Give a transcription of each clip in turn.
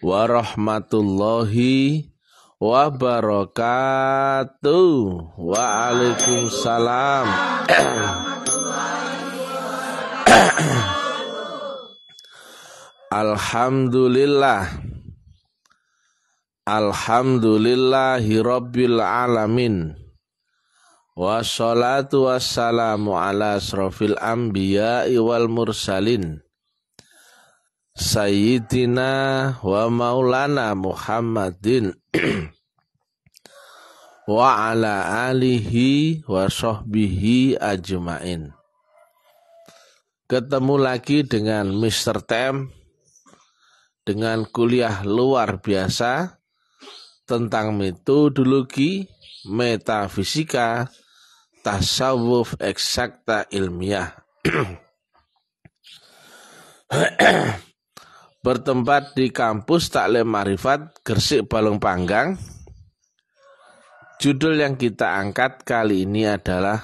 Warahmatullahi wabarakatuh. Waalaikumsalam. Alhamdulillah. Alhamdulillahi rabbil alamin. Wassalatu wassalamu ala asrofil anbiya'i wal mursalin Sayyidina wa maulana Muhammadin wa ala alihi wa sahbihi ajmain. Ketemu lagi dengan Mr. Tem dengan kuliah luar biasa tentang metodologi, metafisika, tasawuf eksakta ilmiah. Bertempat di kampus Taklim Ma'rifat Gresik Balong Panggang. Judul yang kita angkat kali ini adalah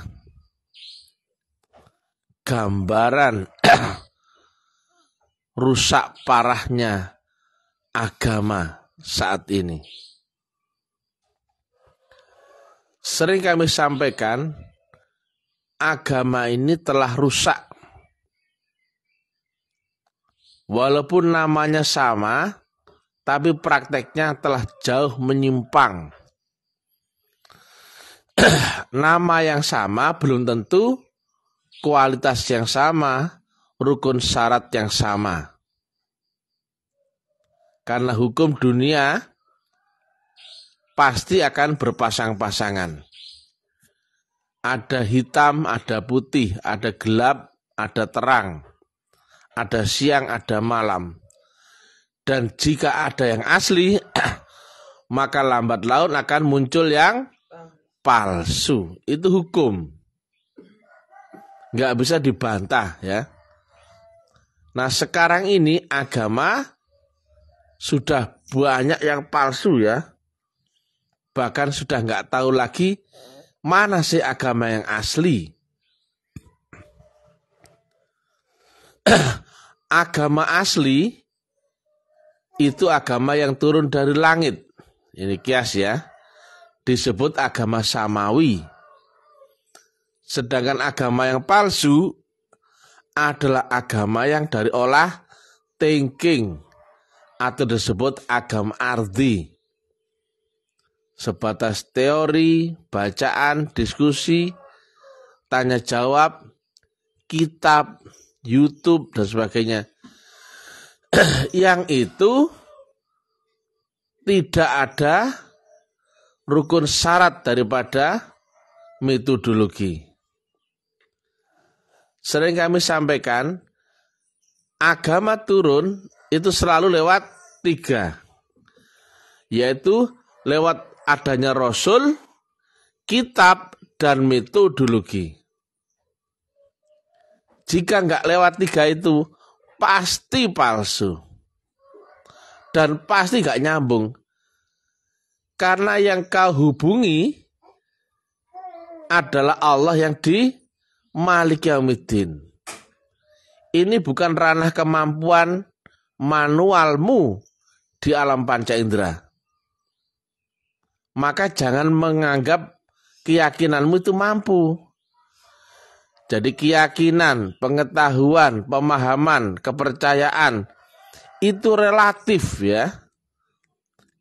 gambaran rusak parahnya agama saat ini. Sering kami sampaikan, agama ini telah rusak. Walaupun namanya sama, tapi prakteknya telah jauh menyimpang. Nama yang sama belum tentu kualitas yang sama, rukun syarat yang sama. Karena hukum dunia pasti akan berpasang-pasangan. Ada hitam, ada putih, ada gelap, ada terang. Ada siang, ada malam. Dan jika ada yang asli, maka lambat laun akan muncul yang palsu. Itu hukum. Nggak bisa dibantah ya. Nah sekarang ini agama sudah banyak yang palsu ya. Bahkan sudah nggak tahu lagi mana sih agama yang asli. Agama asli itu agama yang turun dari langit. Ini kias ya. Disebut agama samawi. Sedangkan agama yang palsu adalah agama yang dari olah thinking atau disebut agama ardi. Sebatas teori, bacaan, diskusi, tanya jawab, kitab, YouTube dan sebagainya. Yang itu tidak ada rukun syarat daripada metodologi. Sering kami sampaikan, agama turun itu selalu lewat 3. Yaitu lewat adanya Rasul, kitab, dan metodologi. Jika nggak lewat 3 itu, pasti palsu. Dan pasti nggak nyambung. Karena yang kau hubungi adalah Allah yang di Malik Yaumiddin. Ini bukan ranah kemampuan manualmu di alam panca indera. Maka jangan menganggap keyakinanmu itu mampu. Jadi keyakinan, pengetahuan, pemahaman, kepercayaan itu relatif ya.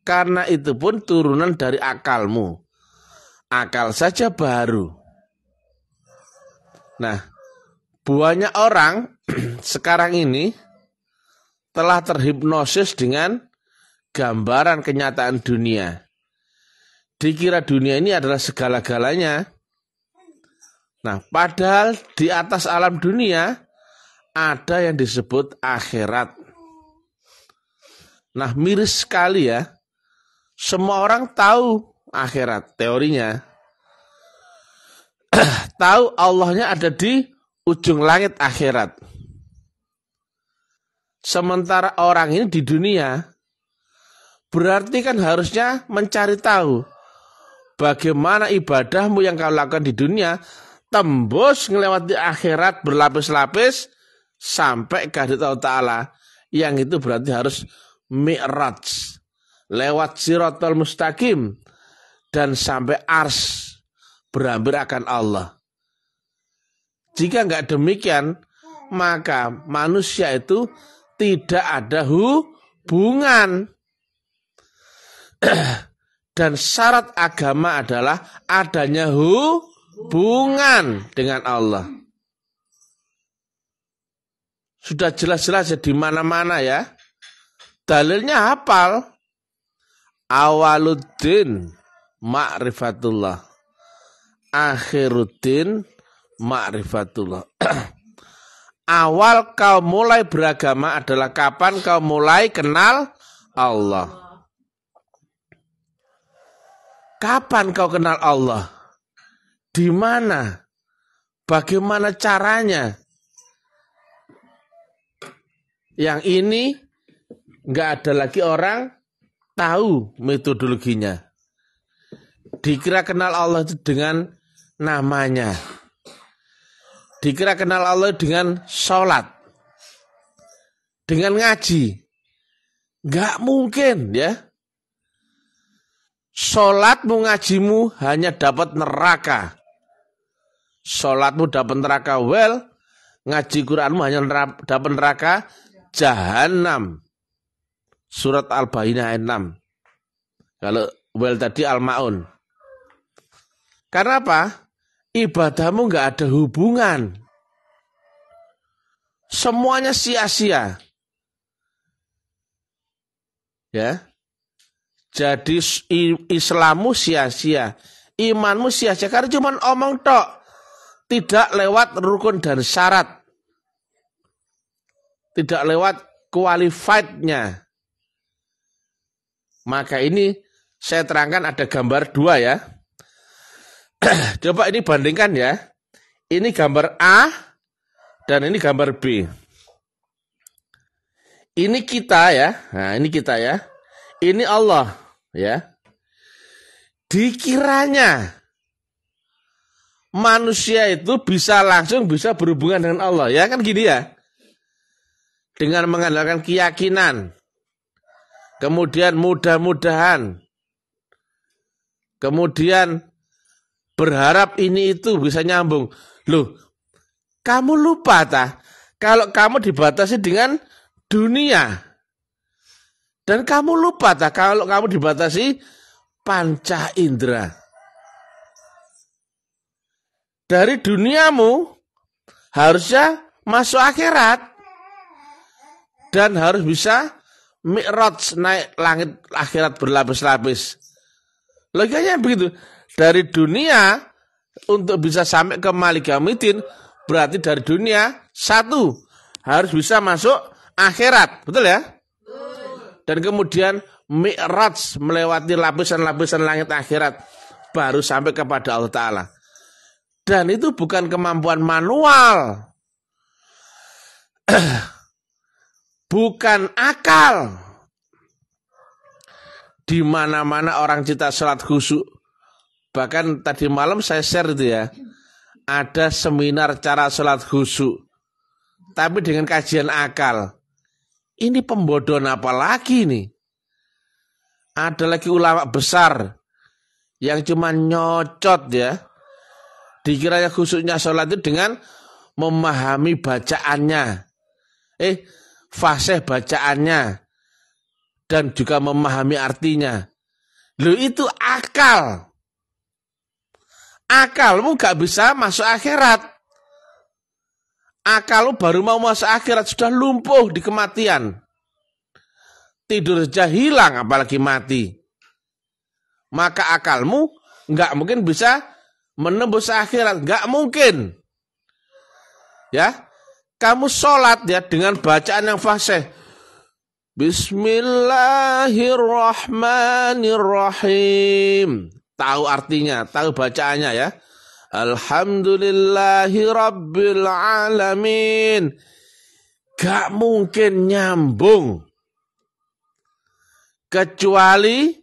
Karena itu pun turunan dari akalmu. Akal saja baru. Nah, banyak orang sekarang ini telah terhipnosis dengan gambaran kenyataan dunia. Dikira dunia ini adalah segala-galanya. Nah, padahal di atas alam dunia ada yang disebut akhirat. Nah, miris sekali ya. Semua orang tahu akhirat teorinya. Tahu Allahnya ada di ujung langit akhirat. Sementara orang ini di dunia, berarti kan harusnya mencari tahu bagaimana ibadahmu yang kau lakukan di dunia tembus ngelewati akhirat berlapis-lapis sampai kehadirat Allah Ta'ala Yang itu berarti harus mi'raj, lewat siratal mustaqim dan sampai ars, berhampir akan Allah. Jika enggak demikian, maka manusia itu tidak ada hubungan. Dan syarat agama adalah adanya hubungan dengan Allah. Sudah jelas-jelas ya di mana-mana ya. Dalilnya hafal. Awaluddin ma'rifatullah. Akhiruddin ma'rifatullah. Awal kau mulai beragama adalah kapan kau mulai kenal Allah. Kapan kau kenal Allah? Di mana? Bagaimana caranya? Yang ini nggak ada lagi orang tahu metodologinya. Dikira kenal Allah itu dengan namanya. Dikira kenal Allah dengan sholat. Dengan ngaji. Nggak mungkin ya. Sholatmu ngajimu hanya dapat neraka. Sholatmu dapat neraka ngaji Quranmu hanya dapat neraka Jahannam. Surat Al-Bayyinah ayat 6. Kalau tadi Al-Ma'un. Karena apa? Ibadahmu nggak ada hubungan. Semuanya sia-sia. Ya. Jadi Islammu sia-sia, imanmu sia-sia karena cuma omong tok, tidak lewat rukun dan syarat, tidak lewat qualified-nya. Maka ini saya terangkan ada gambar dua ya. Coba ini bandingkan ya. Ini gambar A dan ini gambar B. Ini kita ya. Nah, ini kita ya. Ini Allah. Ya, dikiranya manusia itu bisa berhubungan dengan Allah, ya kan gini ya, dengan mengandalkan keyakinan, kemudian mudah-mudahan, kemudian berharap ini itu bisa nyambung. Loh, kamu lupa kalau kamu dibatasi dengan dunia. Dan kamu lupa kalau kamu dibatasi panca indera. Dari duniamu harusnya masuk akhirat. Dan harus bisa mi'raj, naik langit akhirat berlapis-lapis. Logikanya begitu. Dari dunia untuk bisa sampai ke Malik Yaumiddin, berarti dari dunia satu harus bisa masuk akhirat. Betul ya? Dan kemudian mi'raj melewati lapisan-lapisan langit akhirat baru sampai kepada Allah Ta'ala. Dan itu bukan kemampuan manual. Bukan akal. Di mana-mana orang cita salat khusyuk. Bahkan tadi malam saya share itu ya. Ada seminar cara salat khusyuk. Tapi dengan kajian akal. Ini pembodohan apa lagi nih? Ada lagi ulama besar yang cuma nyocot ya. Dikiranya khusyuknya sholat itu dengan memahami bacaannya. Fasih bacaannya. Dan juga memahami artinya. Loh itu akal. Akalmu gak bisa masuk akhirat. Akalmu baru mau masuk akhirat sudah lumpuh di kematian. Tidur saja hilang apalagi mati. Maka akalmu nggak mungkin bisa menembus akhirat, nggak mungkin. Ya, kamu sholat ya dengan bacaan yang fasih. Bismillahirrahmanirrahim. Tahu artinya, tahu bacaannya ya. Alhamdulillahi Rabbil Alamin. Gak mungkin nyambung. Kecuali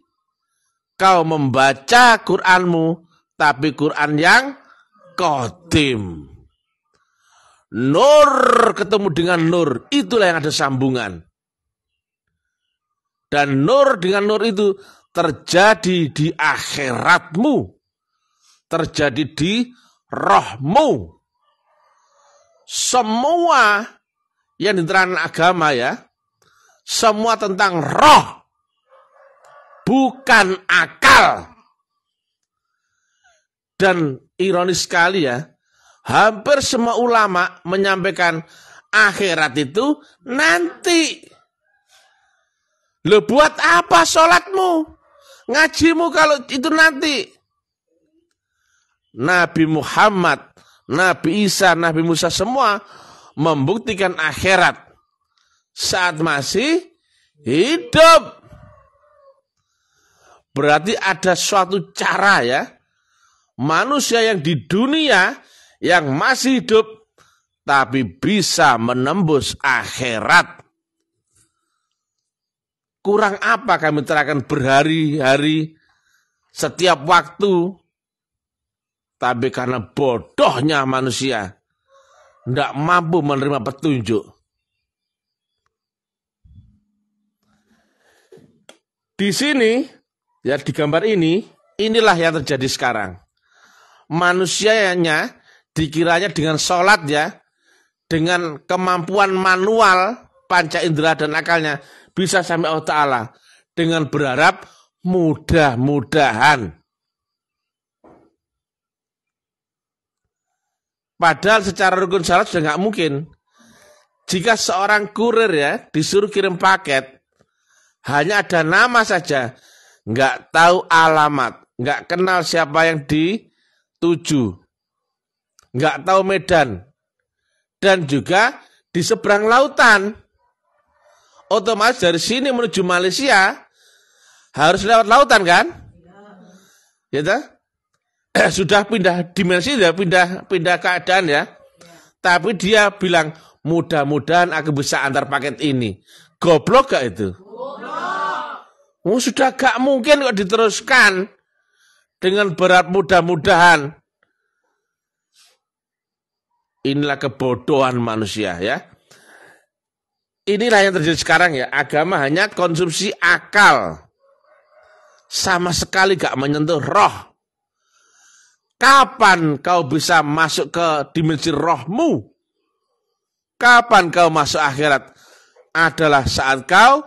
kau membaca Qur'anmu, tapi Qur'an yang qadim. Nur ketemu dengan nur, itulah yang ada sambungan. Dan nur dengan nur itu terjadi di akhiratmu. Terjadi di rohmu. Semua yang diterangkan agama ya, semua tentang roh, bukan akal. Dan ironis sekali ya, hampir semua ulama menyampaikan akhirat itu nanti. Lo buat apa sholatmu, ngajimu kalau itu nanti? Nabi Muhammad, Nabi Isa, Nabi Musa semua membuktikan akhirat saat masih hidup. Berarti ada suatu cara ya, manusia yang di dunia yang masih hidup tapi bisa menembus akhirat. Kurang apa kami terangkan berhari-hari setiap waktu, tapi karena bodohnya manusia tidak mampu menerima petunjuk. Di sini ya, di gambar ini, inilah yang terjadi sekarang. Manusianya dikiranya dengan sholat ya, dengan kemampuan manual, panca indera dan akalnya, bisa sampai Allah Ta'ala. Dengan berharap mudah-mudahan. Padahal secara rukun syarat sudah nggak mungkin. Jika seorang kurir ya, disuruh kirim paket, hanya ada nama saja, nggak tahu alamat, nggak kenal siapa yang dituju, nggak tahu medan, dan juga di seberang lautan. Otomatis dari sini menuju Malaysia harus lewat lautan kan? Ya toh? Sudah pindah dimensi ya, pindah keadaan ya. Tapi dia bilang mudah-mudahan aku bisa antar paket ini. Goblok gak itu? Oh, sudah gak mungkin kok diteruskan dengan berat mudah-mudahan. Inilah kebodohan manusia ya. Inilah yang terjadi sekarang ya. Agama hanya konsumsi akal. Sama sekali gak menyentuh roh. Kapan kau bisa masuk ke dimensi rohmu? Kapan kau masuk akhirat? Adalah saat kau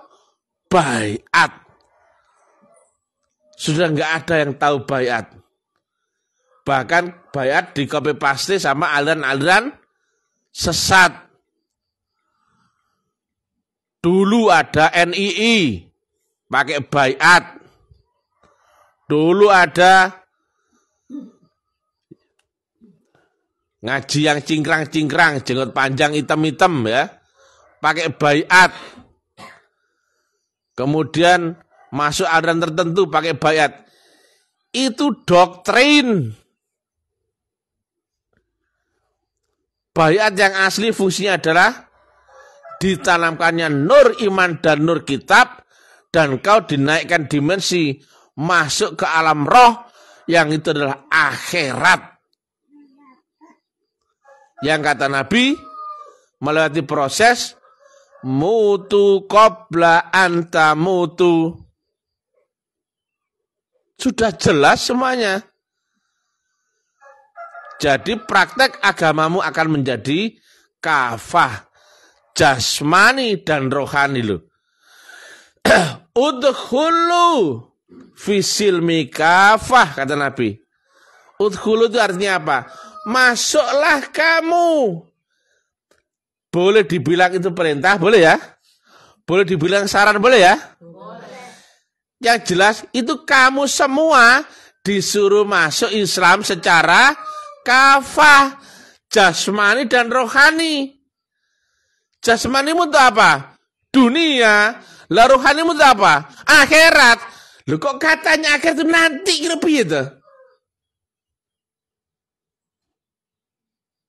baiat. Sudah nggak ada yang tahu baiat. Bahkan baiat di copy paste sama aliran-aliran sesat. Dulu ada NII pakai baiat. Dulu ada ngaji yang cingkrang-cingkrang, jenggot panjang hitam-hitam ya, pakai baiat. Kemudian masuk aliran tertentu pakai baiat. Itu doktrin. Baiat yang asli fungsinya adalah ditanamkannya nur iman dan nur kitab, dan kau dinaikkan dimensi masuk ke alam roh, yang itu adalah akhirat. Yang kata Nabi, melewati proses mutu qabla anta mutu. Sudah jelas semuanya. Jadi praktek agamamu akan menjadi kafah, jasmani dan rohani loh. Udkhulu fisilmi kafah, kata Nabi. Udkhulu itu artinya apa? Masuklah kamu. Boleh dibilang itu perintah, boleh ya? Boleh dibilang saran, boleh ya? Boleh. Yang jelas itu kamu semua disuruh masuk Islam secara kafah, jasmani dan rohani. Jasmanimu itu apa? Dunia. Lah rohanimu itu apa? Akhirat. Loh kok katanya akhirat itu nanti lebih itu?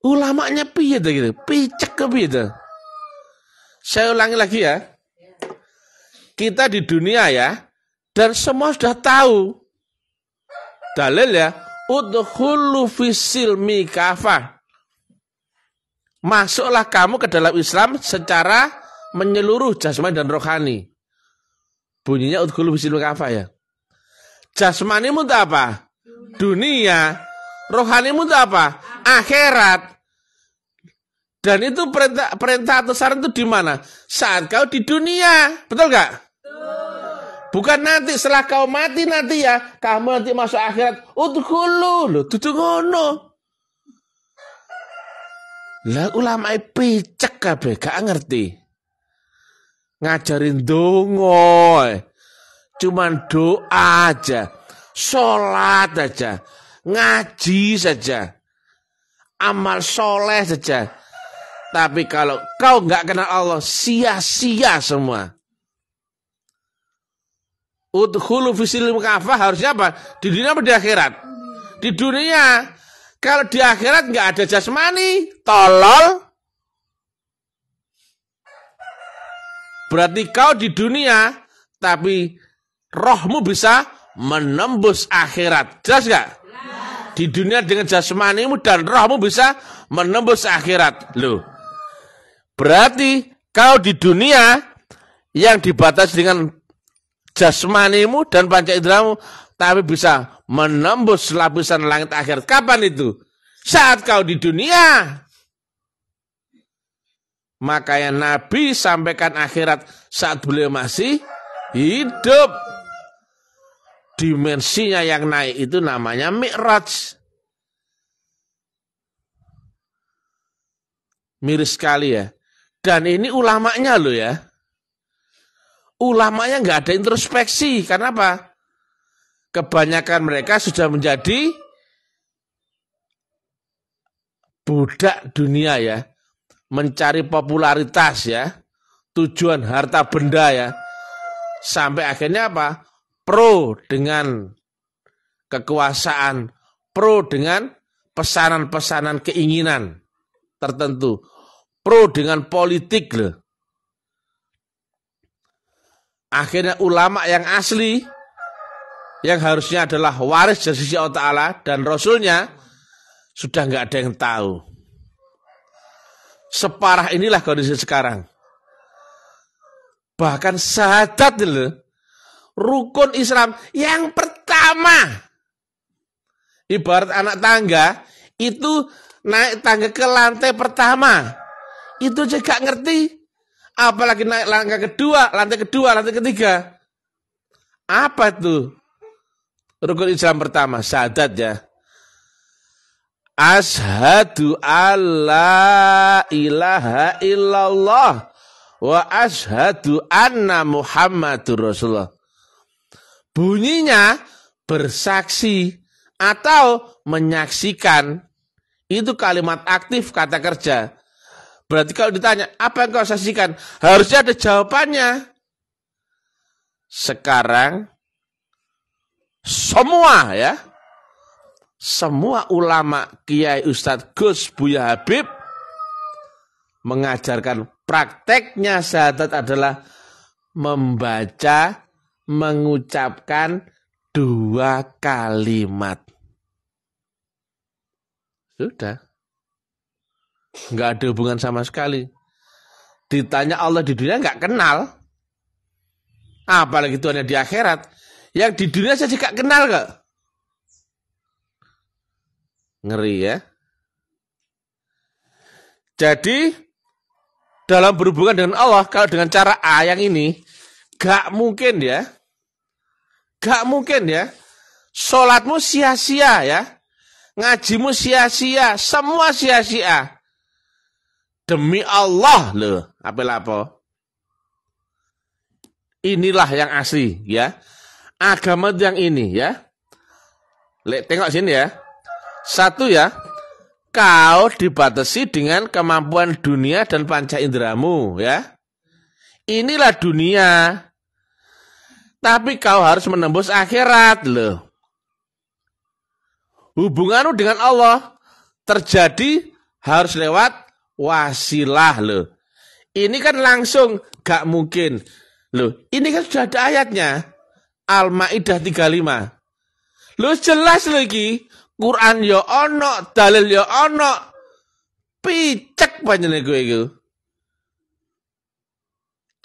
Ulamanya piye gitu? Picek ke piye itu? Saya ulangi lagi ya. Kita di dunia ya, dan semua sudah tahu. Dalil ya, udkhulu fisilmi kafah. Masuklah kamu ke dalam Islam secara menyeluruh jasmani dan rohani. Bunyinya udkhulu fisilmil kafah ya. Jasmanimu itu apa? Dunia. Rohanimu itu apa? Akhirat. Dan itu perintah atau saran itu di mana? Saat kau di dunia. Betul gak? Bukan nanti setelah kau mati nanti ya. Kamu nanti masuk akhirat. Udkhulu. Loh, duduk ngono. Lah ulama picek kabeh gak ngerti. Ngajarin dongo. Cuman doa aja. Sholat aja. Ngaji saja. Amal soleh saja. Tapi kalau kau nggak kenal Allah, sia-sia semua. Udkhulu fisilmil kafah harusnya apa? Di dunia apa di akhirat? Di dunia. Kalau di akhirat nggak ada jasmani, tolol. Berarti kau di dunia, tapi rohmu bisa menembus akhirat. Jelas nggak? Di dunia dengan jasmanimu dan rohmu bisa menembus akhirat. Loh. Berarti kau di dunia yang dibatasi dengan jasmanimu dan panca inderamu, tapi bisa menembus lapisan langit akhirat. Kapan itu? Saat kau di dunia. Makanya Nabi sampaikan akhirat saat beliau masih hidup. Dimensinya yang naik itu namanya Mi'raj. Miris sekali ya. Dan ini ulamanya loh ya. Ulamanya nggak ada introspeksi. Karena apa? Kebanyakan mereka sudah menjadi budak dunia ya. Mencari popularitas ya. Tujuan harta benda ya. Sampai akhirnya apa? Pro dengan kekuasaan. Pro dengan pesanan-pesanan keinginan tertentu. Pro dengan politik loh. Akhirnya ulama yang asli, yang harusnya adalah waris dari sisi Allah Ta'ala dan Rasulnya, sudah nggak ada yang tahu. Separah inilah kondisi sekarang. Bahkan syahadat loh, rukun Islam yang pertama. Ibarat anak tangga, itu naik tangga ke lantai pertama. Itu aja gak ngerti. Apalagi naik lantai kedua, lantai ketiga. Apa itu? Rukun Islam pertama, syahadat ya. Ashhadu alla ilaha illallah wa ashhadu anna Muhammadur Rasulullah. Bunyinya bersaksi atau menyaksikan. Itu kalimat aktif kata kerja. Berarti kalau ditanya, apa yang kau saksikan? Harusnya ada jawabannya. Sekarang, semua ya. Semua ulama, kiai, ustadz, Gus, Buya Habib, mengajarkan prakteknya syahadat adalah membaca, mengucapkan 2 kalimat. Sudah. Nggak ada hubungan sama sekali. Ditanya Allah di dunia nggak kenal. Apalagi Tuhan yang di akhirat. Yang di dunia saja nggak kenal kok. Ngeri ya. Jadi dalam berhubungan dengan Allah, kalau dengan cara A yang ini, nggak mungkin ya. Nggak mungkin ya. Sholatmu sia-sia ya. Ngajimu sia-sia. Semua sia-sia. Demi Allah loh, apa-apa. Inilah yang asli ya. Agama yang ini ya. Tengok sini ya. 1 ya. Kau dibatasi dengan kemampuan dunia dan panca inderamu ya. Inilah dunia. Tapi kau harus menembus akhirat loh. Hubunganmu dengan Allah terjadi harus lewat wasilah loh. Ini kan langsung gak mungkin. Loh, ini kan sudah ada ayatnya. Al-Maidah 35. Loh jelas lagi. Quran ya ono, dalil ya ono. Picek panjenengan gue itu.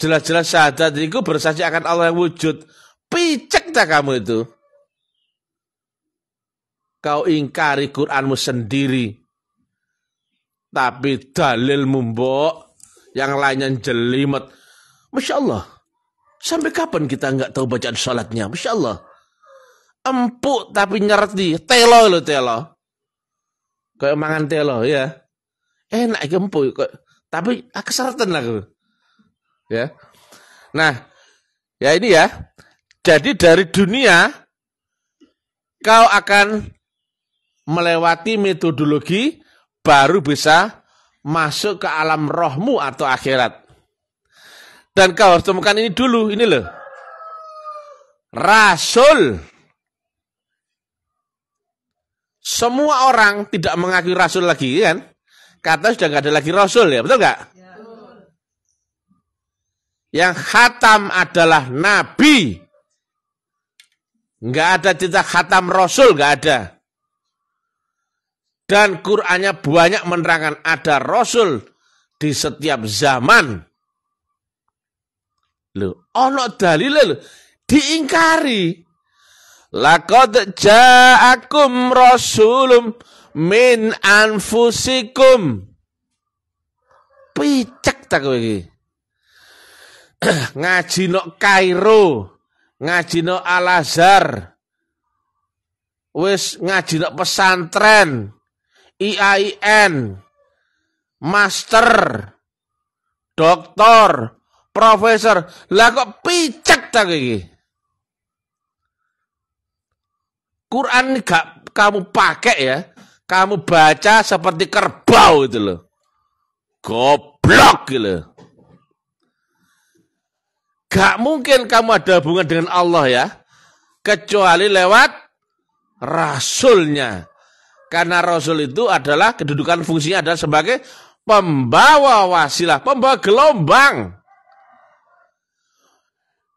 Jelas-jelas syahadat itu bersaksi akan Allah yang wujud. Picek tak kamu itu? Kau ingkari Qur'anmu sendiri. Tapi dalilmu mbok, yang lainnya jelimet. Masya Allah. Sampai kapan kita nggak tahu bacaan salatnya? Masya Allah. Empuk tapi nyerti. Telo lo telo. Kayak mangan telo ya. Enak empuk. Tapi keseratan lah. Ya. Nah, ya ini ya. Jadi dari dunia kau akan melewati metodologi baru bisa masuk ke alam rohmu atau akhirat. Dan kau harus temukan ini dulu, ini loh. Rasul. Semua orang tidak mengakui rasul lagi kan? Kata sudah nggak ada lagi rasul ya, betul nggak? Yang khatam adalah nabi. Nggak ada cerita khatam rasul, nggak ada. Dan Qur'annya banyak menerangkan ada rasul di setiap zaman. Loh, ono dalil lho, diingkari. Laqad ja'akum rasulum min anfusikum. Picek tak kowe iki. Ngaji no Kairo, ngaji no Al-Azhar, wis ngaji no pesantren, IAIN, master, doktor, profesor, lah kok picek tak iki? Quran gak kamu pakai ya, kamu baca seperti kerbau itu loh. Goblok gitu. Gak mungkin kamu ada hubungan dengan Allah ya, kecuali lewat rasulnya. Karena rasul itu adalah kedudukan fungsinya adalah sebagai pembawa wasilah, pembawa gelombang.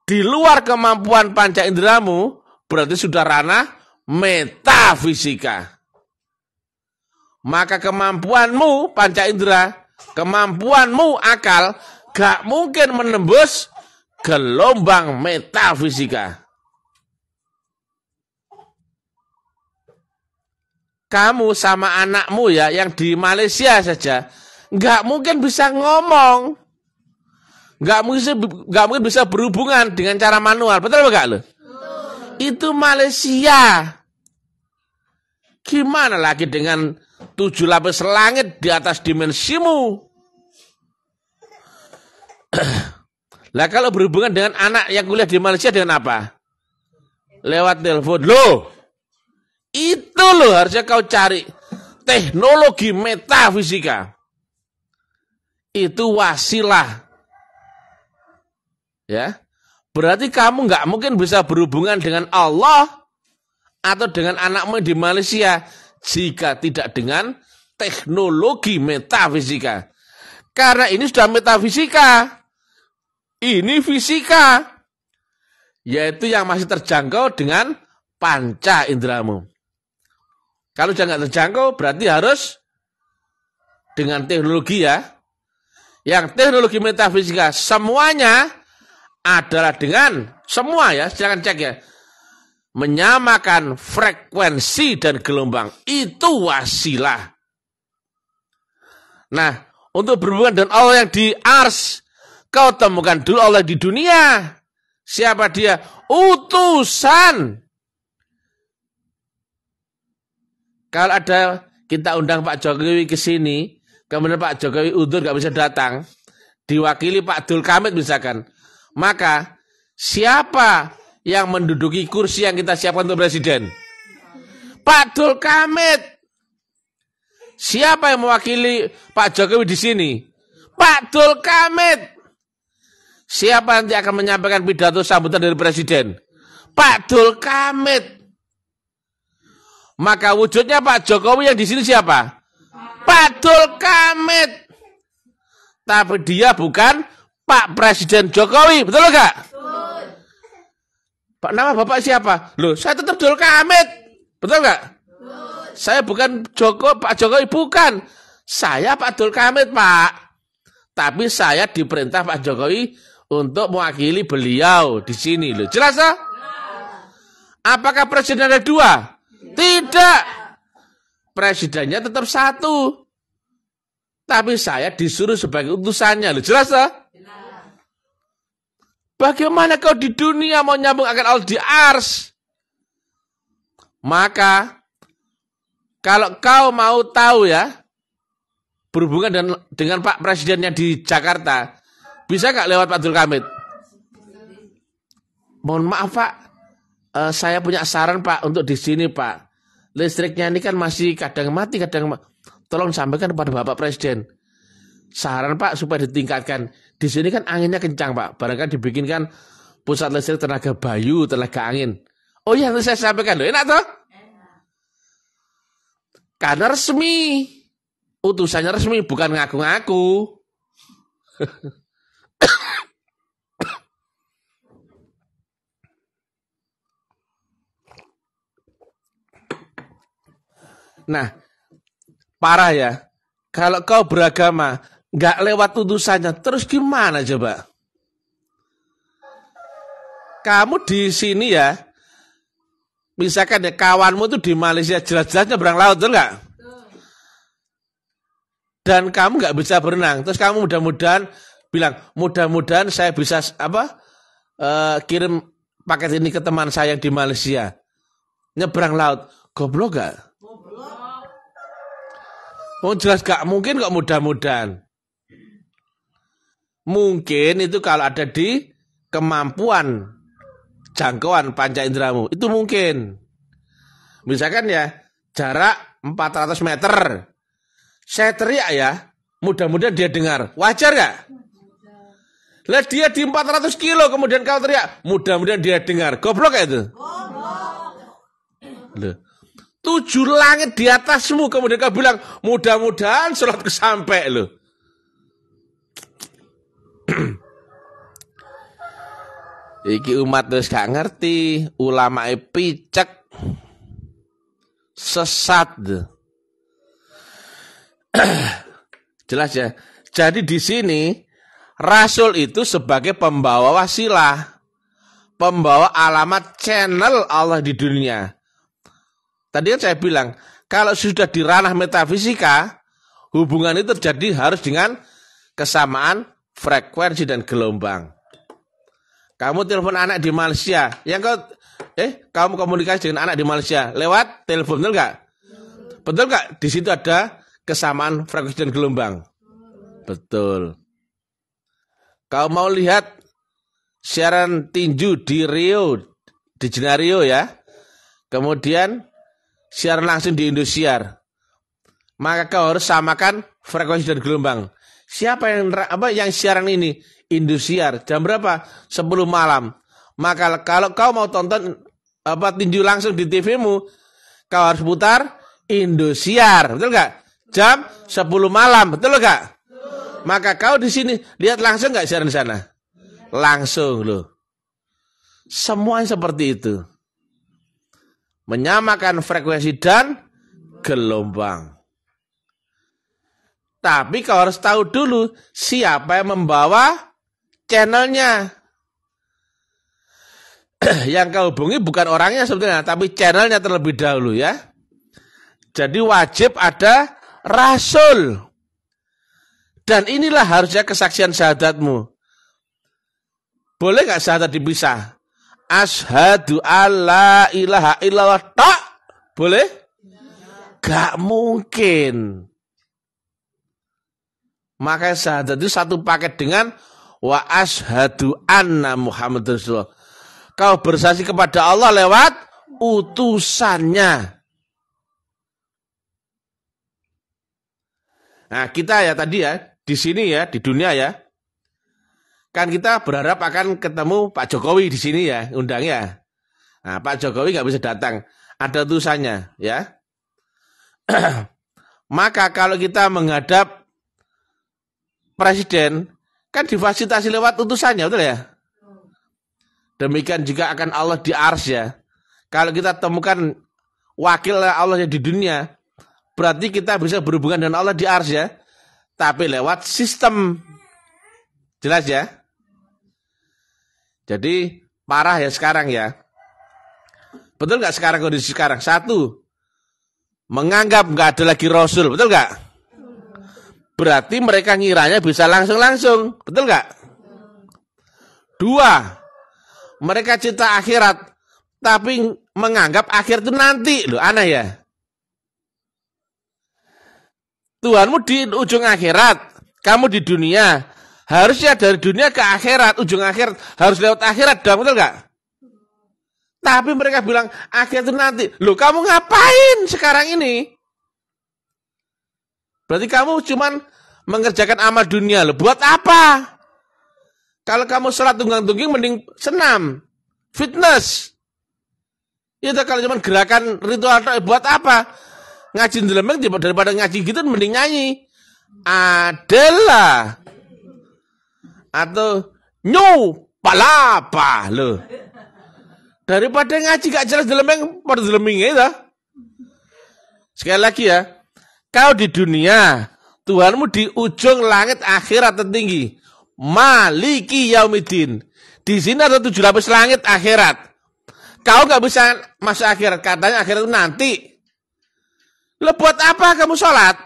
Di luar kemampuan panca inderamu, berarti sudah ranah metafisika. Maka kemampuanmu panca indera, kemampuanmu akal, gak mungkin menembus gelombang metafisika. Kamu sama anakmu ya yang di Malaysia saja nggak mungkin bisa ngomong, nggak mungkin bisa berhubungan dengan cara manual, betul nggak lo? Itu Malaysia. Gimana lagi dengan 7 lapis langit di atas dimensimu? Lah kalau berhubungan dengan anak yang kuliah di Malaysia dengan apa? Lewat telepon. Loh, itu loh harusnya kau cari. Teknologi metafisika. Itu wasilah. Ya. Berarti kamu nggak mungkin bisa berhubungan dengan Allah atau dengan anakmu di Malaysia jika tidak dengan teknologi metafisika. Karena ini sudah metafisika. Ini fisika, yaitu yang masih terjangkau dengan panca inderamu. Kalau sudah nggak terjangkau, berarti harus dengan teknologi ya. Yang teknologi metafisika semuanya adalah dengan semua ya, silakan cek ya. Menyamakan frekuensi dan gelombang itu wasilah. Nah, untuk berhubungan dengan Allah yang di ars. Kau temukan dulu Allah di dunia. Siapa dia? Utusan. Kalau ada kita undang Pak Jokowi ke sini, kemudian Pak Jokowi undur gak bisa datang, diwakili Pak Abdul Hamid misalkan, maka siapa yang menduduki kursi yang kita siapkan untuk presiden? Pak Abdul Hamid. Siapa yang mewakili Pak Jokowi di sini? Pak Abdul Hamid. Siapa nanti akan menyampaikan pidato sambutan dari presiden? Pak Abdul Hamid. Maka wujudnya Pak Jokowi yang di sini siapa? Pak Abdul Hamid. Tapi dia bukan Pak Presiden Jokowi, betul nggak? Betul. Pak nama Bapak siapa? Loh, saya tetap Abdul Hamid, betul nggak? Betul. Saya bukan Pak Jokowi, bukan. Saya Pak Abdul Hamid, Pak. Tapi saya diperintah Pak Jokowi untuk mewakili beliau di sini loh. Jelas tak? Apakah presiden ada dua? Tidak. Presidennya tetap satu. Tapi saya disuruh sebagai utusannya loh. Jelas tak? Bagaimana kau di dunia mau nyambung akan Allah di ars? Maka kalau kau mau tahu ya, berhubungan dengan Pak Presidennya di Jakarta, bisa nggak lewat Pak Abdul Hamid? Mohon maaf Pak, saya punya saran Pak untuk di sini Pak. Listriknya ini kan masih kadang mati, tolong sampaikan kepada Bapak Presiden. Saran Pak supaya ditingkatkan. Di sini kan anginnya kencang Pak. Barangkali dibikinkan pusat listrik tenaga bayu, tenaga angin. Oh iya, saya sampaikan loh. Enak toh? Karena resmi. Utusannya resmi, bukan ngaku-ngaku. Nah, parah ya. Kalau kau beragama, nggak lewat utusannya, terus gimana coba? Kamu di sini ya, misalkan ya kawanmu tuh di Malaysia jelas-jelas nyebrang laut, betul nggak? Dan kamu nggak bisa berenang, terus kamu mudah-mudahan bilang, mudah-mudahan saya bisa kirim paket ini ke teman saya yang di Malaysia, nyebrang laut, goblok gak? Oh jelas gak mungkin kok mudah-mudahan. Mungkin itu kalau ada di kemampuan jangkauan panca inderamu, itu mungkin. Misalkan ya jarak 400 meter. Saya teriak ya, mudah-mudahan dia dengar. Wajar gak? Lah dia di 400 kilo kemudian kau teriak, mudah-mudahan dia dengar. Goblok gak itu? Loh. 7 langit di atasmu kemudian kau bilang, mudah-mudahan sholatku sampai loh. Iki umat terus gak ngerti, ulama picek, sesat. Jelas ya. Jadi di sini Rasul itu sebagai pembawa wasilah, pembawa alamat channel Allah di dunia. Tadi kan saya bilang, kalau sudah di ranah metafisika, hubungan itu terjadi harus dengan kesamaan frekuensi dan gelombang. Kamu telepon anak di Malaysia, kamu komunikasi dengan anak di Malaysia lewat telepon, betul nggak? Betul nggak? Di situ ada kesamaan frekuensi dan gelombang. Betul. Kau mau lihat siaran tinju di Rio, di Jenario ya, kemudian siaran langsung di Indosiar, maka kau harus samakan frekuensi dan gelombang. Siapa yang siaran ini? Indosiar. Jam berapa? 10 malam. Maka kalau kau mau tonton tinju langsung di TV-mu, kau harus putar Indosiar, betul nggak? Jam 10 malam, betul nggak? Maka kau di sini lihat langsung nggak siaran di sana? Langsung loh. Semuanya seperti itu. Menyamakan frekuensi dan gelombang. Tapi kau harus tahu dulu siapa yang membawa channelnya. Yang kau hubungi bukan orangnya sebetulnya, tapi channelnya terlebih dahulu ya. Jadi wajib ada Rasul. Dan inilah harusnya kesaksian syahadatmu. Boleh gak syahadat dipisah? Asyhadu alla ilaha illallah tak? Boleh? Gak mungkin. Maka syahadat itu satu paket dengan wa asyhadu anna Muhammadar Rasulullah. Kau bersaksi kepada Allah lewat utusannya. Nah kita ya tadi ya, di sini ya, di dunia ya, kan kita berharap akan ketemu Pak Jokowi di sini ya, undang ya. Nah, Pak Jokowi nggak bisa datang, ada utusannya ya. Maka kalau kita menghadap presiden, kan difasilitasi lewat utusannya, betul ya? Demikian juga akan Allah di ars ya. Kalau kita temukan wakil Allah di dunia, berarti kita bisa berhubungan dengan Allah di ars ya. Tapi lewat sistem. Jelas ya? Jadi parah ya sekarang ya. Betul nggak sekarang kondisi sekarang? Satu, menganggap nggak ada lagi Rasul, betul nggak? Berarti mereka ngiranya bisa langsung-langsung, betul nggak? Dua, mereka cinta akhirat, tapi menganggap akhir itu nanti, loh aneh ya. Tuhanmu di ujung akhirat, kamu di dunia, harusnya dari dunia ke akhirat, ujung akhirat harus lewat akhirat, dong, betul nggak? Tapi mereka bilang akhir itu nanti. Loh kamu ngapain sekarang ini? Berarti kamu cuman mengerjakan amal dunia. Loh buat apa? Kalau kamu sholat tunggang-tungging mending senam. Fitness. Itu kalau cuman gerakan ritual buat apa? Ngaji ndelemeng daripada ngaji gitu mending nyanyi. Adalah. Atau nyu palapa loh. Daripada ngaji gak jelas delemeng pada deleming itu. Sekali lagi ya, kau di dunia, Tuhanmu di ujung langit akhirat tertinggi. Maliki Yaumiddin. Di sini ada 7 lapis langit akhirat. Kau gak bisa masuk akhirat, katanya akhirat itu nanti. Lo buat apa kamu sholat?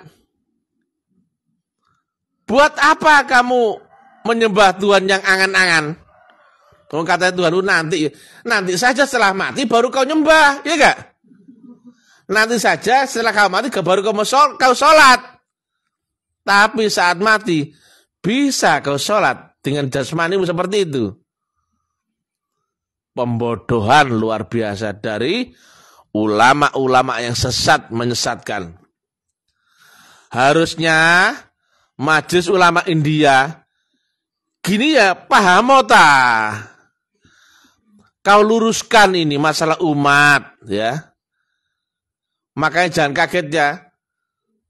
Buat apa kamu menyembah Tuhan yang angan-angan? Kalau katanya Tuhan itu nanti saja setelah mati baru kau nyembah, ya gak? Nanti saja setelah kau mati baru kau sholat. Tapi saat mati bisa kau sholat dengan jasmanimu seperti itu. Pembodohan luar biasa dari ulama-ulama yang sesat menyesatkan. Harusnya majelis ulama India gini ya, paham tak? Kau luruskan ini masalah umat ya. Makanya jangan kaget ya.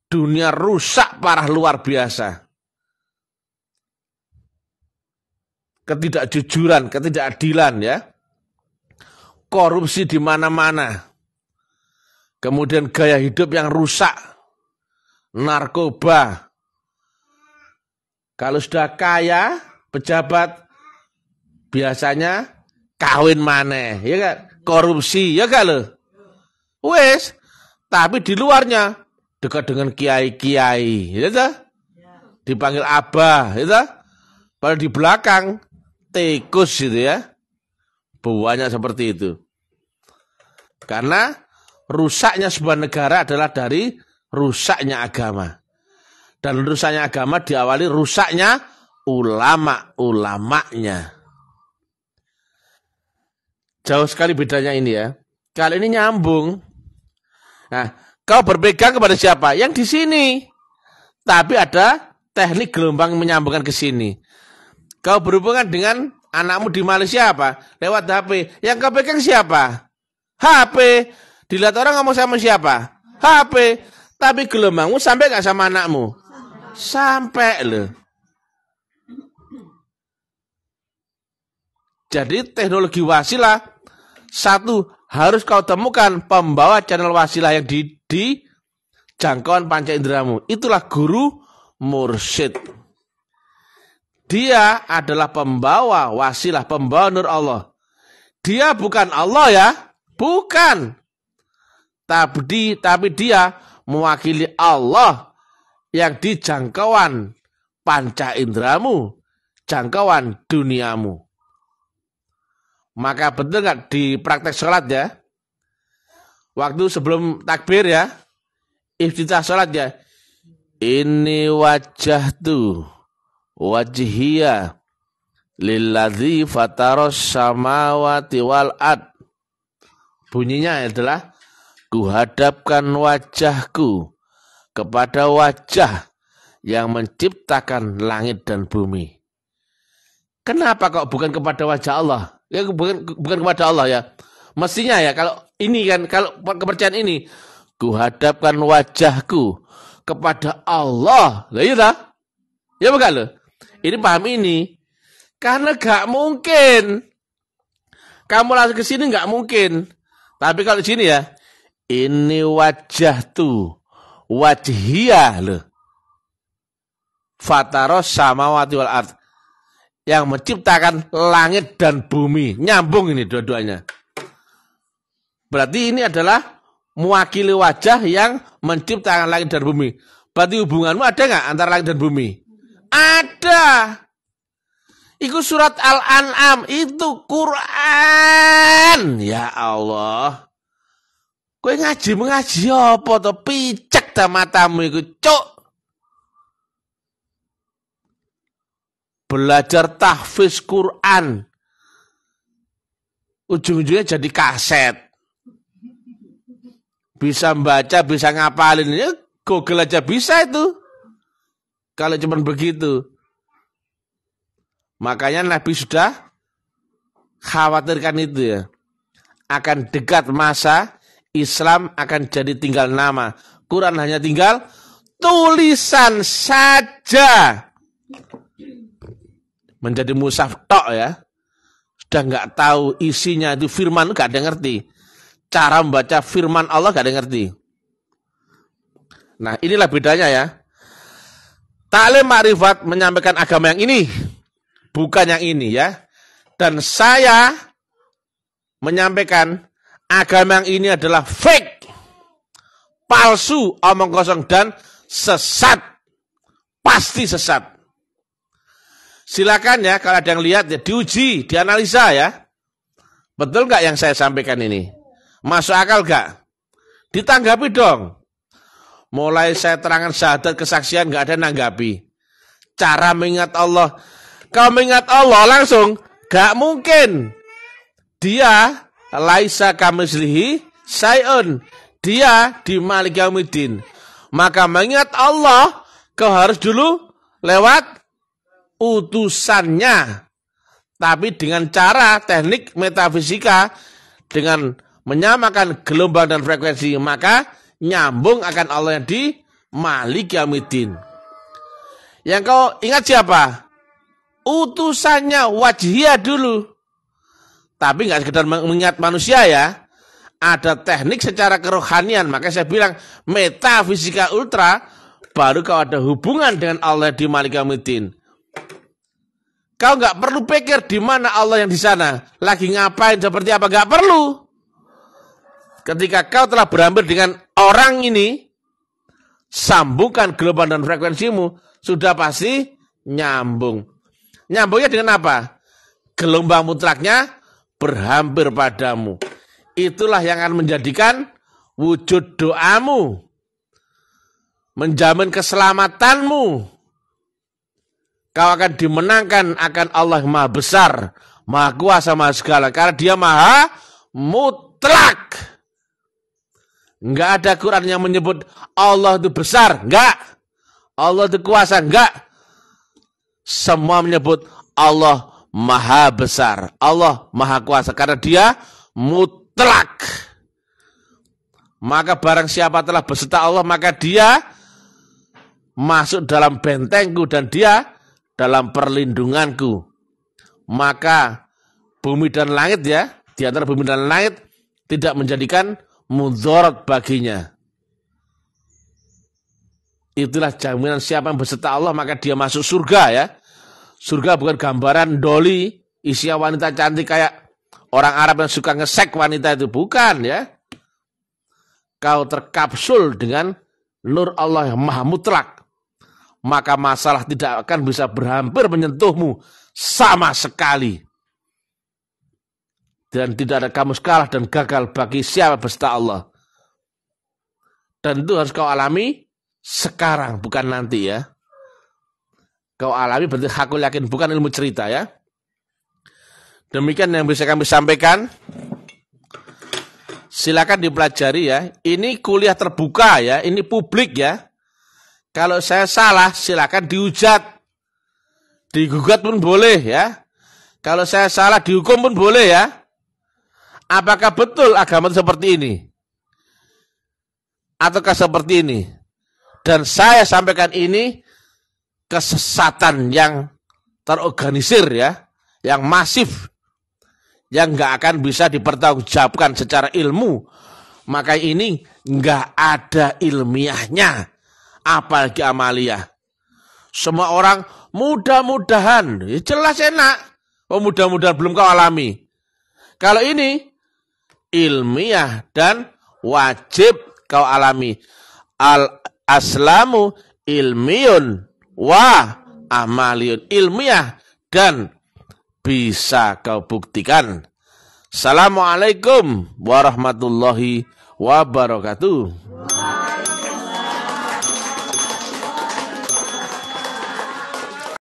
Dunia rusak parah luar biasa. Ketidakjujuran, ketidakadilan ya. Korupsi di mana-mana. Kemudian gaya hidup yang rusak. Narkoba. Kalau sudah kaya, pejabat biasanya kawin maneh, ya kan? Korupsi, ya kan lo? Wes, tapi di luarnya dekat dengan kiai-kiai, ya kan? Dipanggil abah, ya kan? Padahal di belakang tikus gitu ya. Banyak seperti itu. Karena rusaknya sebuah negara adalah dari rusaknya agama. Dan rusaknya agama diawali rusaknya ulama-ulamanya. Jauh sekali bedanya ini ya. Kali ini nyambung. Nah, kau berpegang kepada siapa? Yang di sini. Tapi ada teknik gelombang menyambungkan ke sini. Kau berhubungan dengan anakmu di Malaysia apa? Lewat HP. Yang kau pegang siapa? HP. Dilihat orang ngomong sama siapa? HP. Tapi gelombangmu sampai gak sama anakmu? Sampai loh. Jadi teknologi wasilah. Satu, harus kau temukan pembawa channel wasilah yang di jangkauan panca inderamu. Itulah guru mursyid. Dia adalah pembawa wasilah, pembawa nur Allah. Dia bukan Allah ya, bukan. Tapi dia mewakili Allah yang di jangkauan panca inderamu, jangkauan duniamu. Maka betul nggak di praktek sholat ya? Waktu sebelum takbir ya, iftitah sholat ya. Ini wajjahtu wajhiya lilladzi fataros samawati wal ard. Bunyinya adalah kuhadapkan wajahku kepada wajah yang menciptakan langit dan bumi. Kenapa kok bukan kepada wajah Allah? Ya bukan kepada Allah ya. Mestinya ya kalau ini kan, kalau kepercayaan ini, kuhadapkan wajahku kepada Allah. Lah iya dah. Ya bukan loh. Ini paham ini. Karena gak mungkin kamu langsung ke sini, gak mungkin. Tapi kalau di sini ya, ini wajah tuh, wajhiyah loh. Fataros samawati wal ard. yang menciptakan langit dan bumi. Nyambung ini dua-duanya. Berarti ini adalah mewakili wajah yang menciptakan langit dan bumi. Berarti hubunganmu ada nggak antara langit dan bumi? Ada. Itu surat Al-An'am, itu Quran. Ya Allah. Kowe ngaji apa to? Picek ta matamu iku, cuk. Belajar tahfiz Quran. Ujung-ujungnya jadi kaset. Bisa baca, bisa ngapalin. Ya, Google aja bisa itu. Kalau cuma begitu. Makanya Nabi sudah khawatirkan itu ya. Akan dekat masa Islam akan jadi tinggal nama. Quran hanya tinggal tulisan saja. Menjadi mushaf tok ya. Sudah nggak tahu isinya itu firman, nggak ada yang ngerti. Cara membaca firman Allah nggak ada yang ngerti. Nah inilah bedanya ya. Ta'lim ma'rifat menyampaikan agama yang ini. Bukan yang ini ya. Dan saya menyampaikan agama yang ini adalah fake. Palsu, omong kosong dan sesat. Pasti sesat. Silakan ya kalau ada yang lihat ya diuji, dianalisa ya. Betul nggak yang saya sampaikan ini? Masuk akal nggak? Ditanggapi dong. Mulai saya terangkan syahadat kesaksian nggak ada nanggapi. Cara mengingat Allah. Kalau mengingat Allah langsung nggak mungkin. Dia laisa kamitslihi syai'un. Dia di Malik Yaumiddin. Maka mengingat Allah kau harus dulu lewat utusannya, tapi dengan cara teknik metafisika dengan menyamakan gelombang dan frekuensi, maka nyambung akan Allah yang di Malik Yaumiddin. Yang kau ingat siapa? Utusannya wajhiyah dulu, tapi nggak sekedar mengingat manusia ya. Ada teknik secara kerohanian, maka saya bilang metafisika ultra, baru kau ada hubungan dengan Allah di Malik Yaumiddin. Kau nggak perlu pikir di mana Allah yang di sana, lagi ngapain seperti apa, nggak perlu. Ketika kau telah berhampir dengan orang ini, sambungkan gelombang dan frekuensimu, sudah pasti nyambung. Nyambungnya dengan apa? Gelombang mutlaknya berhampir padamu. Itulah yang akan menjadikan wujud doamu, menjamin keselamatanmu. Kau akan dimenangkan akan Allah yang maha besar, maha kuasa, maha segala. Karena dia maha mutlak. Enggak ada Quran yang menyebut Allah itu besar. Enggak. Allah itu kuasa. Enggak. Semua menyebut Allah maha besar. Allah maha kuasa. Karena dia mutlak. Maka barang siapa telah beserta Allah, maka dia masuk dalam bentengku dan dia dalam perlindunganku. Maka bumi dan langit ya, di antara bumi dan langit tidak menjadikan mudarat baginya. Itulah jaminan siapa yang beserta Allah, maka dia masuk surga ya. Surga bukan gambaran doli, isinya wanita cantik kayak orang Arab yang suka ngesek wanita itu. Bukan ya. Kau terkapsul dengan nur Allah yang maha mutlak. Maka masalah tidak akan bisa berhampir menyentuhmu sama sekali. Dan tidak ada kamu kalah dan gagal bagi siapa beserta Allah. Dan itu harus kau alami sekarang, bukan nanti ya. Kau alami berarti hakul yakin, bukan ilmu cerita ya. Demikian yang bisa kami sampaikan. Silakan dipelajari ya. Ini kuliah terbuka ya, ini publik ya. Kalau saya salah, silakan dihujat. Digugat pun boleh ya. Kalau saya salah, dihukum pun boleh ya. Apakah betul agama itu seperti ini? Ataukah seperti ini? Dan saya sampaikan ini kesesatan yang terorganisir ya. Yang masif. Yang nggak akan bisa dipertanggungjawabkan secara ilmu. Maka ini nggak ada ilmiahnya. Apalagi amaliyah. Semua orang mudah-mudahan. Ya jelas enak. Oh, mudah-mudahan belum kau alami. Kalau ini ilmiah dan wajib kau alami. Al-aslamu ilmiyun wa amaliyun. Ilmiah dan bisa kau buktikan. Assalamualaikum warahmatullahi wabarakatuh.